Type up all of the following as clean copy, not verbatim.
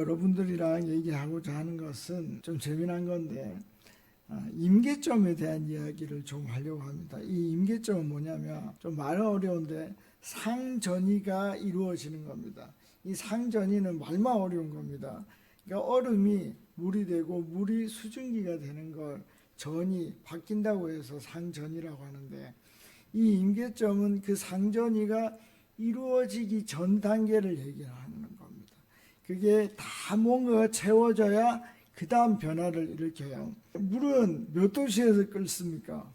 여러분들이랑 얘기하고자 하는 것은 좀 재미난 건데 임계점에 대한 이야기를 좀 하려고 합니다. 이 임계점은 뭐냐면 좀 말 어려운데 상전이가 이루어지는 겁니다. 이 상전이는 말만 어려운 겁니다. 그러니까 얼음이 물이 되고 물이 수증기가 되는 걸 전이 바뀐다고 해서 상전이라고 하는데, 이 임계점은 그 상전이가 이루어지기 전 단계를 얘기하는 겁니다. 그게 다 뭔가가 채워져야 그 다음 변화를 일으켜요. 물은 몇 도씨에서 끓습니까?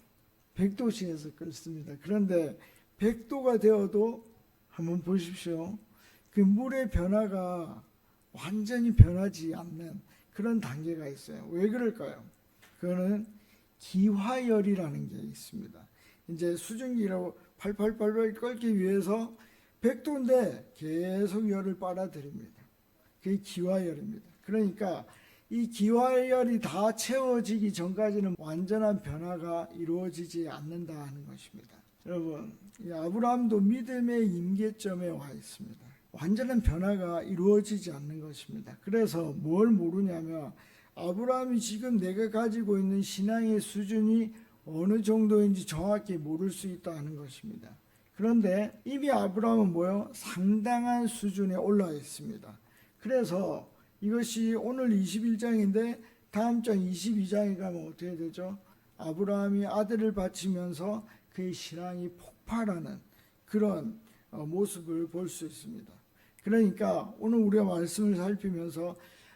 100도씨에서 끓습니다. 그런데 100도가 되어도 한번 보십시오. 그 물의 변화가 완전히 변하지 않는 그런 단계가 있어요. 왜 그럴까요? 그거는 기화열이라는 게 있습니다. 이제 수증기로 팔팔 끓기 위해서 100도인데 계속 열을 빨아들입니다. 그게 기화열입니다. 그러니까 이 기화열이 다 채워지기 전까지는 완전한 변화가 이루어지지 않는다 하는 것입니다. 여러분, 이 아브라함도 믿음의 임계점에 와 있습니다. 완전한 변화가 이루어지지 않는 것입니다. 그래서 뭘 모르냐면 아브라함이 지금 내가 가지고 있는 신앙의 수준이 어느 정도인지 정확히 모를 수 있다 하는 것입니다. 그런데 이미 아브라함은 뭐요? 상당한 수준에 올라 있습니다. 그래서 이것이 오늘 21장인데 다음 장 22장에 가면 어떻게 되죠? 아브라함이 아들을 바치면서 그의 신앙이 폭발하는 그런 모습을 볼 수 있습니다. 그러니까 오늘 우리가 말씀을 살피면서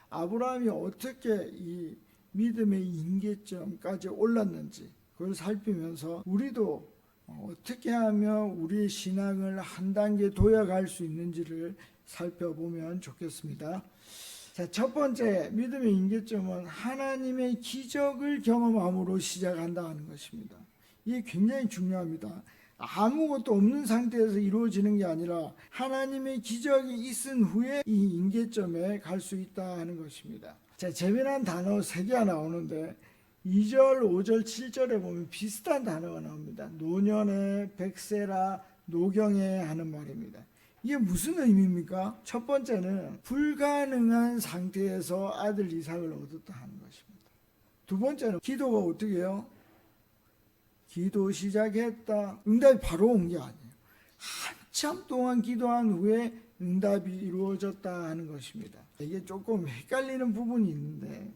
아브라함이 어떻게 이 믿음의 임계점까지 올랐는지 그걸 살피면서 우리도 어떻게 하면 우리의 신앙을 한 단계 도약할 수 있는지를 살펴보면 좋겠습니다. 자, 첫 번째 믿음의 임계점은 하나님의 기적을 경험함으로 시작한다 하는 것입니다. 이게 굉장히 중요합니다. 아무것도 없는 상태에서 이루어지는 게 아니라 하나님의 기적이 있은 후에 이 임계점에 갈 수 있다 하는 것입니다. 자, 재미난 단어 3개가 나오는데 2절, 5절, 7절에 보면 비슷한 단어가 나옵니다. 노년에, 백세라, 노경에 하는 말입니다. 이게 무슨 의미입니까? 첫 번째는 불가능한 상태에서 아들 이삭을 얻었다 하는 것입니다. 두 번째는 기도가 어떻게 해요? 기도 시작했다. 응답이 바로 온 게 아니에요. 한참 동안 기도한 후에 응답이 이루어졌다 하는 것입니다. 이게 조금 헷갈리는 부분이 있는데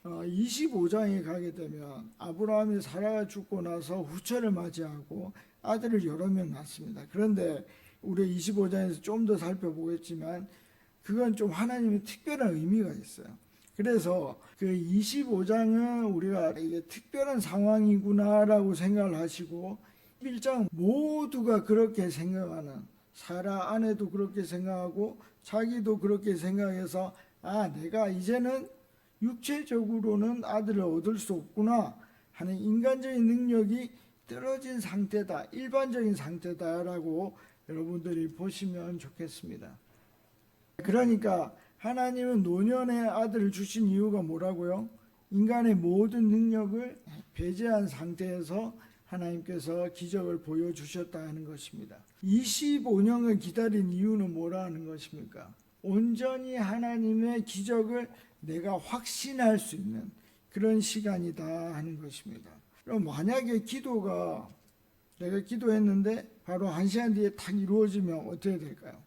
25장에 가게 되면 아브라함이 사라가 죽고 나서 후처를 맞이하고 아들을 여러 명 낳습니다. 그런데 우리 25장에서 좀 더 살펴보겠지만 그건 좀 하나님의 특별한 의미가 있어요. 그래서 그 25장은 우리가 이게 특별한 상황이구나라고 생각을 하시고 1장 모두가 그렇게 생각하는, 사라 아내도 그렇게 생각하고 자기도 그렇게 생각해서 내가 이제는 육체적으로는 아들을 얻을 수 없구나 하는 인간적인 능력이 떨어진 상태다, 일반적인 상태다라고 여러분들이 보시면 좋겠습니다. 그러니까 하나님은 노년의 아들을 주신 이유가 뭐라고요? 인간의 모든 능력을 배제한 상태에서 하나님께서 기적을 보여주셨다 하는 것입니다. 25년을 기다린 이유는 뭐라는 것입니까? 온전히 하나님의 기적을 내가 확신할 수 있는 그런 시간이다 하는 것입니다. 그럼 만약에 기도가 내가 기도했는데 바로 1시간 뒤에 딱 이루어지면 어떻게 될까요?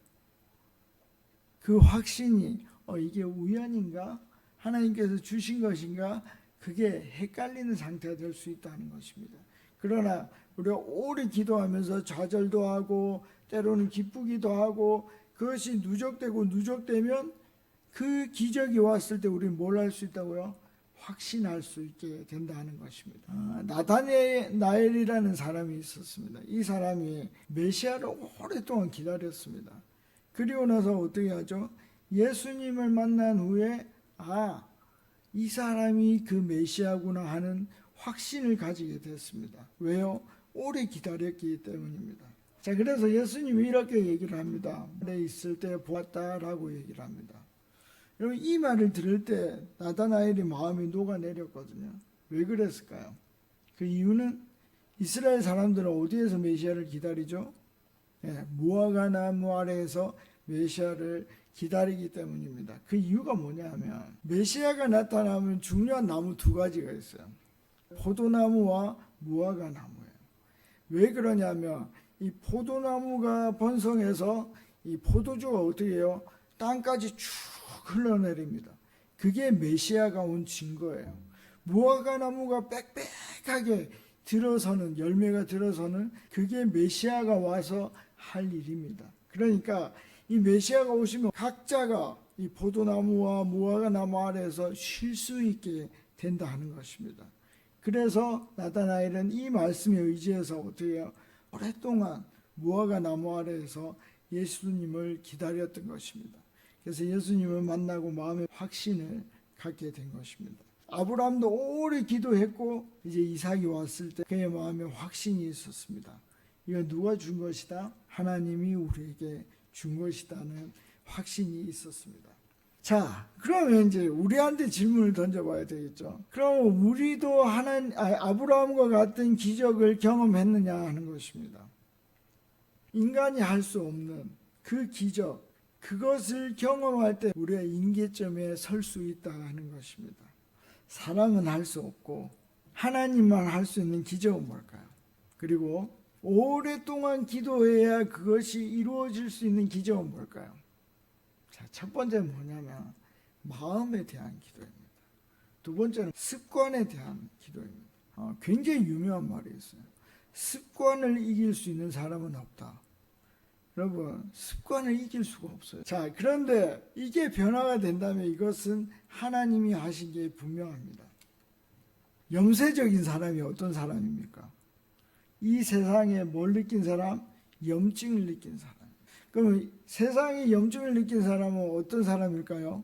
그 확신이 이게 우연인가? 하나님께서 주신 것인가? 그게 헷갈리는 상태가 될 수 있다는 것입니다. 그러나 우리가 오래 기도하면서 좌절도 하고 때로는 기쁘기도 하고 그것이 누적되면 그 기적이 왔을 때 우리는 뭘 할 수 있다고요? 확신할 수 있게 된다는 것입니다. 나다나엘이라는 사람이 있었습니다. 이 사람이 메시아를 오랫동안 기다렸습니다. 그리고 나서 어떻게 하죠? 예수님을 만난 후에 이 사람이 그 메시아구나 하는 확신을 가지게 됐습니다. 왜요? 오래 기다렸기 때문입니다. 자, 그래서 예수님이 이렇게 얘기를 합니다. 내 있을 때 보았다라고 얘기를 합니다. 여러분, 이 말을 들을 때 나다나엘이 마음이 녹아내렸거든요. 왜 그랬을까요? 그 이유는 이스라엘 사람들은 어디에서 메시아를 기다리죠? 무화과 나무 아래에서 메시아를 기다리기 때문입니다. 그 이유가 뭐냐면 메시아가 나타나면 중요한 나무 두 가지가 있어요. 포도나무와 무화과 나무예요. 왜 그러냐면 이 포도나무가 번성해서 이 포도주가 어떻게 해요? 땅까지 쭉 흘러내립니다. 그게 메시아가 온 증거예요. 무화과 나무가 빽빽하게 들어서는, 열매가 들어서는 그게 메시아가 와서 할 일입니다. 그러니까 이 메시아가 오시면 각자가 이 포도나무와 무화과 나무 아래에서 쉴 수 있게 된다 하는 것입니다. 그래서 나다나엘은 이 말씀에 의지해서 어떻게 해요? 오랫동안 무화과 나무 아래에서 예수님을 기다렸던 것입니다. 그래서 예수님을 만나고 마음의 확신을 갖게 된 것입니다. 아브라함도 오래 기도했고 이제 이삭이 왔을 때 그의 마음에 확신이 있었습니다. 이거 누가 준 것이다? 하나님이 우리에게 준 것이다는 확신이 있었습니다. 자, 그러면 이제 우리한테 질문을 던져봐야 되겠죠. 그럼 우리도 아브라함과 같은 기적을 경험했느냐 하는 것입니다. 인간이 할 수 없는 그 기적, 그것을 경험할 때 우리가 임계점에 설 수 있다 하는 것입니다. 사람은 할 수 없고 하나님만 할 수 있는 기적은 뭘까요? 그리고 오랫동안 기도해야 그것이 이루어질 수 있는 기적은 뭘까요? 자, 첫 번째는 뭐냐면 마음에 대한 기도입니다. 두 번째는 습관에 대한 기도입니다. 굉장히 유명한 말이 있어요. 습관을 이길 수 있는 사람은 없다. 여러분, 습관을 이길 수가 없어요. 자, 그런데 이게 변화가 된다면 이것은 하나님이 하신 게 분명합니다. 염세적인 사람이 어떤 사람입니까? 이 세상에 뭘 느낀 사람? 염증을 느낀 사람. 그럼 세상에 염증을 느낀 사람은 어떤 사람일까요?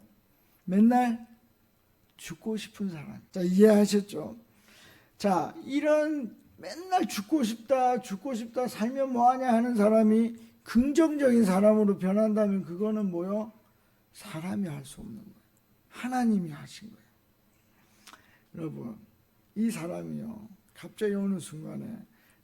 맨날 죽고 싶은 사람. 자, 이해하셨죠? 자, 이런 맨날 죽고 싶다, 살면 뭐하냐 하는 사람이 긍정적인 사람으로 변한다면 그거는 뭐요? 사람이 할 수 없는 거예요. 하나님이 하신 거예요. 여러분, 이 사람이요, 갑자기 어느 순간에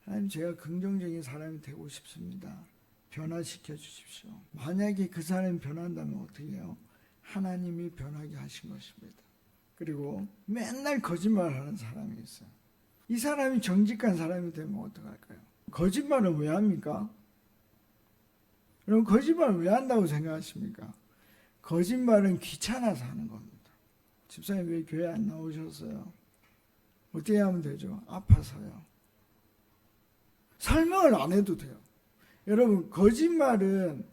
하나님, 제가 긍정적인 사람이 되고 싶습니다. 변화시켜 주십시오. 만약에 그 사람이 변한다면 어떻게 해요? 하나님이 변하게 하신 것입니다. 그리고 맨날 거짓말하는 사람이 있어요. 이 사람이 정직한 사람이 되면 어떡할까요? 거짓말을 왜 합니까? 여러분, 거짓말을 왜 한다고 생각하십니까? 거짓말은 귀찮아서 하는 겁니다. 집사님 왜 교회 안 나오셨어요? 어떻게 하면 되죠? 아파서요. 설명을 안 해도 돼요. 여러분, 거짓말은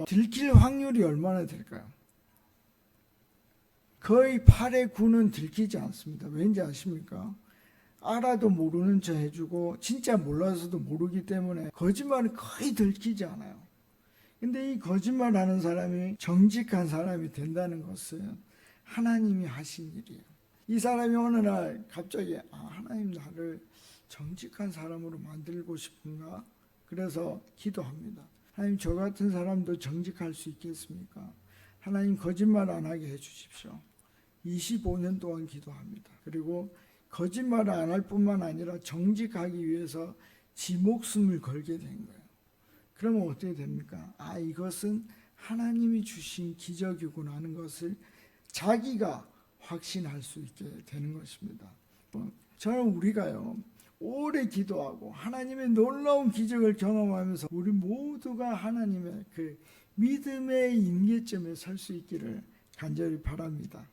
들킬 확률이 얼마나 될까요? 거의 8의 9는 들키지 않습니다. 왠지 아십니까? 알아도 모르는 척 해주고 진짜 몰라서도 모르기 때문에 거짓말은 거의 들키지 않아요. 근데 이 거짓말하는 사람이 정직한 사람이 된다는 것은 하나님이 하신 일이에요. 이 사람이 어느 날 갑자기 하나님 나를 정직한 사람으로 만들고 싶은가? 그래서 기도합니다. 하나님, 저 같은 사람도 정직할 수 있겠습니까? 하나님, 거짓말 안 하게 해주십시오. 25년 동안 기도합니다. 그리고 거짓말을 안 할 뿐만 아니라 정직하기 위해서 지 목숨을 걸게 된 거예요. 그러면 어떻게 됩니까? 이것은 하나님이 주신 기적이구나 하는 것을 자기가 확신할 수 있게 되는 것입니다. 저는 우리가요, 오래 기도하고 하나님의 놀라운 기적을 경험하면서 우리 모두가 하나님의 그 믿음의 임계점에 설 수 있기를 간절히 바랍니다.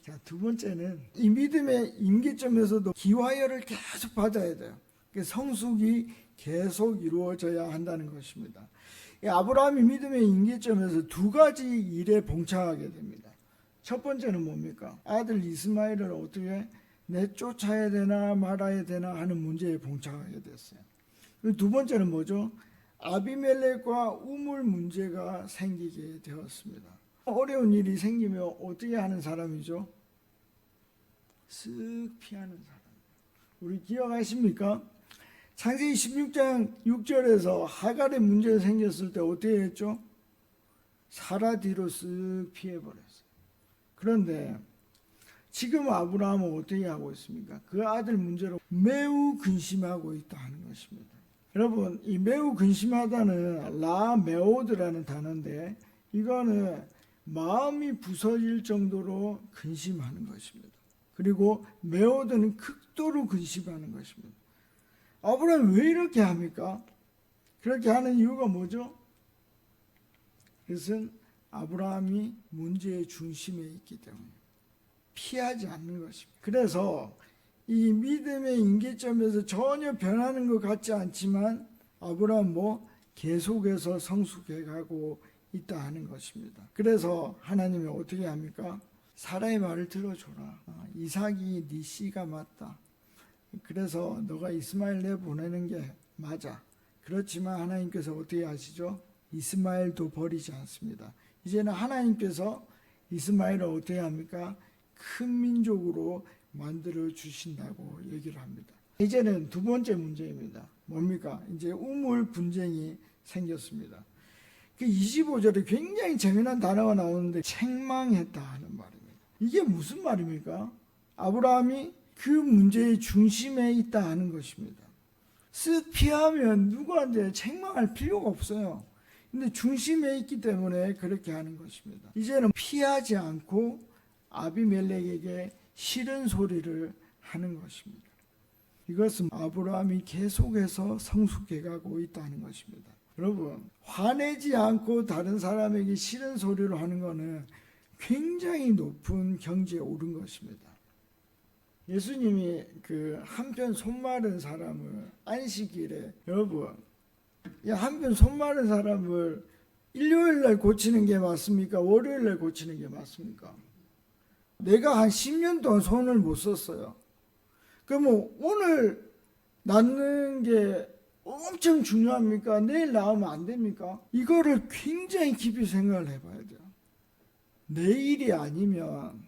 자, 두 번째는 이 믿음의 임계점에서도 기화열을 계속 받아야 돼요. 성숙이 계속 이루어져야 한다는 것입니다. 아브라함이 믿음의 임계점에서 두 가지 일에 봉착하게 됩니다. 첫 번째는 뭡니까? 아들 이스마엘을 어떻게 내쫓아야 되나 말아야 되나 하는 문제에 봉착하게 됐어요. 두 번째는 뭐죠? 아비멜렉과 우물 문제가 생기게 되었습니다. 어려운 일이 생기면 어떻게 하는 사람이죠? 쓱 피하는 사람. 우리 기억하십니까? 창세기 16장 6절에서 하갈의 문제가 생겼을 때 어떻게 했죠? 사라 뒤로 쓱 피해버렸어요. 그런데 지금 아브라함은 어떻게 하고 있습니까? 그 아들 문제로 매우 근심하고 있다 하는 것입니다. 여러분, 이 매우 근심하다는 라메오드라는 단어인데 이거는 마음이 부서질 정도로 근심하는 것입니다. 그리고 메어드는 극도로 근심하는 것입니다. 아브라함이 왜 이렇게 합니까? 그렇게 하는 이유가 뭐죠? 그것은 아브라함이 문제의 중심에 있기 때문에 피하지 않는 것입니다. 그래서 이 믿음의 임계점에서 전혀 변하는 것 같지 않지만 아브라함 계속해서 성숙해 가고 있다 하는 것입니다. 그래서 하나님이 어떻게 합니까? 사라의 말을 들어줘라. 이삭이 네 씨가 맞다. 그래서 너가 이스마엘 내보내는 게 맞아. 그렇지만 하나님께서 어떻게 하시죠? 이스마엘도 버리지 않습니다. 이제는 하나님께서 이스마엘을 어떻게 합니까? 큰 민족으로 만들어 주신다고 얘기를 합니다. 이제는 두 번째 문제입니다. 뭡니까? 이제 우물 분쟁이 생겼습니다. 그 25절에 굉장히 재미난 단어가 나오는데 책망했다 하는 말입니다. 이게 무슨 말입니까? 아브라함이 그 문제의 중심에 있다 하는 것입니다. 쓱 피하면 누구한테 책망할 필요가 없어요. 근데 중심에 있기 때문에 그렇게 하는 것입니다. 이제는 피하지 않고 아비멜렉에게 싫은 소리를 하는 것입니다. 이것은 아브라함이 계속해서 성숙해가고 있다는 것입니다. 여러분, 화내지 않고 다른 사람에게 싫은 소리를 하는 것은 굉장히 높은 경지에 오른 것입니다. 예수님이 그 한편 손 마른 사람을 안식일에, 여러분, 이 한편 손 마른 사람을 일요일 날 고치는 게 맞습니까? 월요일 날 고치는 게 맞습니까? 내가 한 10년 동안 손을 못 썼어요. 그럼 오늘 낫는 게 엄청 중요합니까? 내일 나오면 안 됩니까? 이거를 굉장히 깊이 생각을 해봐야 돼요. 내일이 아니면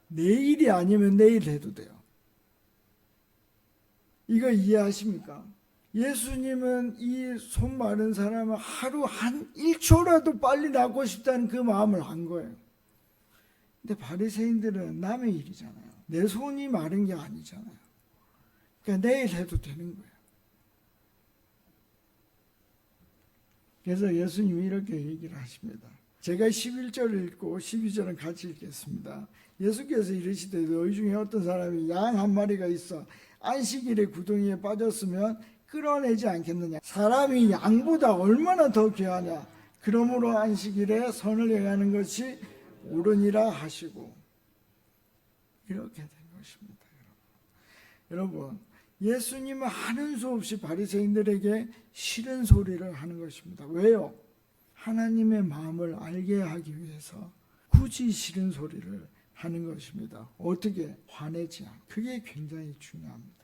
내일 해도 돼요. 이거 이해하십니까? 예수님은 이 손 마른 사람을 하루 한 1초라도 빨리 낫고 싶다는 그 마음을 한 거예요. 근데 바리새인들은 남의 일이잖아요. 내 손이 마른 게 아니잖아요. 그러니까 내일 해도 되는 거예요. 그래서 예수님이 이렇게 얘기를 하십니다. 제가 11절을 읽고 12절은 같이 읽겠습니다. 예수께서 이르시되 너희 중에 어떤 사람이 양 한 마리가 있어 안식일에 구덩이에 빠졌으면 끌어내지 않겠느냐. 사람이 양보다 얼마나 더 귀하냐. 그러므로 안식일에 선을 행하는 것이 옳으니라 하시고. 이렇게 된 것입니다. 여러분, 예수님은 하는 수 없이 바리새인들에게 싫은 소리를 하는 것입니다. 왜요? 하나님의 마음을 알게 하기 위해서 굳이 싫은 소리를 하는 것입니다. 어떻게? 화내지 않고. 그게 굉장히 중요합니다.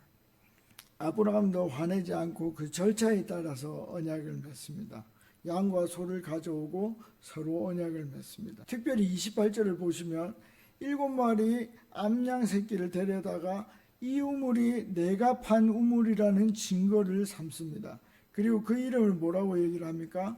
아브라함도 화내지 않고 그 절차에 따라서 언약을 맺습니다. 양과 소를 가져오고 서로 언약을 맺습니다. 특별히 28절을 보시면 7마리 암양 새끼를 데려다가 이 우물이 내가 판 우물이라는 증거를 삼습니다. 그리고 그 이름을 뭐라고 얘기를 합니까?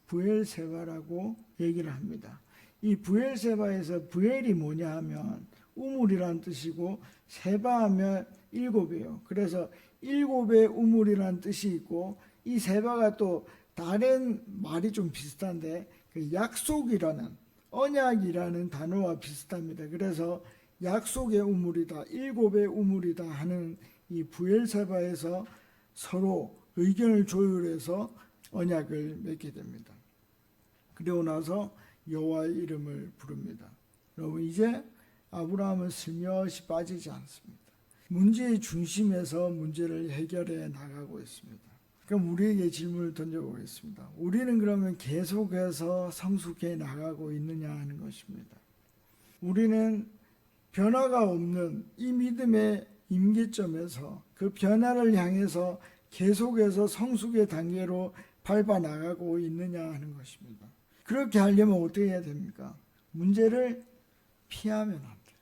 부엘세바라고 얘기를 합니다. 이 부엘세바에서 부엘이 뭐냐 하면 우물이란 뜻이고 세바하면 7이에요. 그래서 7의 우물이란 뜻이 있고 이 세바가 또 다른 말이 좀 비슷한데 그 약속이라는 언약이라는 단어와 비슷합니다. 그래서 약속의 우물이다, 7의 우물이다 하는 이 부엘세바에서 서로 의견을 조율해서 언약을 맺게 됩니다. 그리고 나서 여호와의 이름을 부릅니다. 여러분, 이제 아브라함은 슬며시 빠지지 않습니다. 문제의 중심에서 문제를 해결해 나가고 있습니다. 그럼 우리에게 질문을 던져보겠습니다. 우리는 그러면 계속해서 성숙해 나가고 있느냐 하는 것입니다. 우리는 변화가 없는 이 믿음의 임계점에서 그 변화를 향해서 계속해서 성숙의 단계로 밟아 나가고 있느냐 하는 것입니다. 그렇게 하려면 어떻게 해야 됩니까? 문제를 피하면 안 돼요.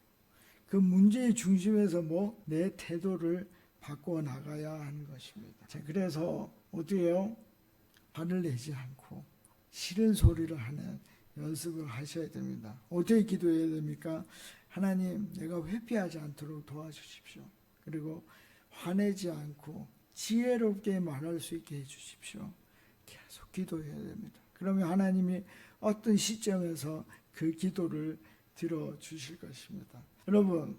그 문제의 중심에서 내 태도를 바꿔 나가야 하는 것입니다. 자, 그래서 어떻게 해요? 화를 내지 않고 싫은 소리를 하는 연습을 하셔야 됩니다. 어떻게 기도해야 됩니까? 하나님, 내가 회피하지 않도록 도와주십시오. 그리고 화내지 않고 지혜롭게 말할 수 있게 해주십시오. 계속 기도해야 됩니다. 그러면 하나님이 어떤 시점에서 그 기도를 들어주실 것입니다. 여러분,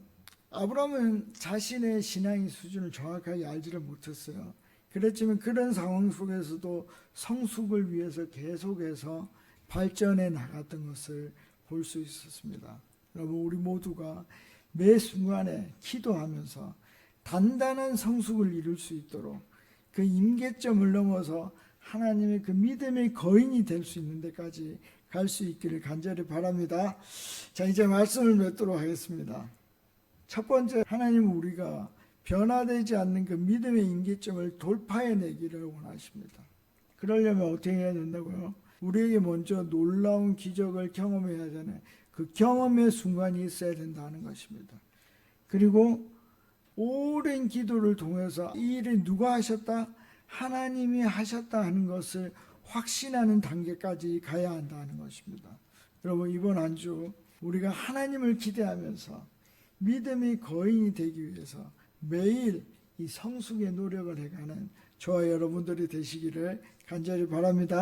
아브라함은 자신의 신앙의 수준을 정확하게 알지를 못했어요. 그렇지만 그런 상황 속에서도 성숙을 위해서 계속해서 발전해 나갔던 것을 볼 수 있었습니다. 여러분, 우리 모두가 매 순간에 기도하면서 단단한 성숙을 이룰 수 있도록 그 임계점을 넘어서 하나님의 그 믿음의 거인이 될 수 있는 데까지 갈 수 있기를 간절히 바랍니다. 자, 이제 말씀을 맺도록 하겠습니다. 첫 번째, 하나님은 우리가 변화되지 않는 그 믿음의 임계점을 돌파해내기를 원하십니다. 그러려면 어떻게 해야 된다고요? 우리에게 먼저 놀라운 기적을 경험해야 되는 그 경험의 순간이 있어야 된다는 것입니다. 그리고 오랜 기도를 통해서 이 일을 누가 하셨다? 하나님이 하셨다 하는 것을 확신하는 단계까지 가야 한다는 것입니다. 여러분, 이번 한 주 우리가 하나님을 기대하면서 믿음의 거인이 되기 위해서 매일 이 성숙의 노력을 해가는 저와 여러분들이 되시기를 간절히 바랍니다.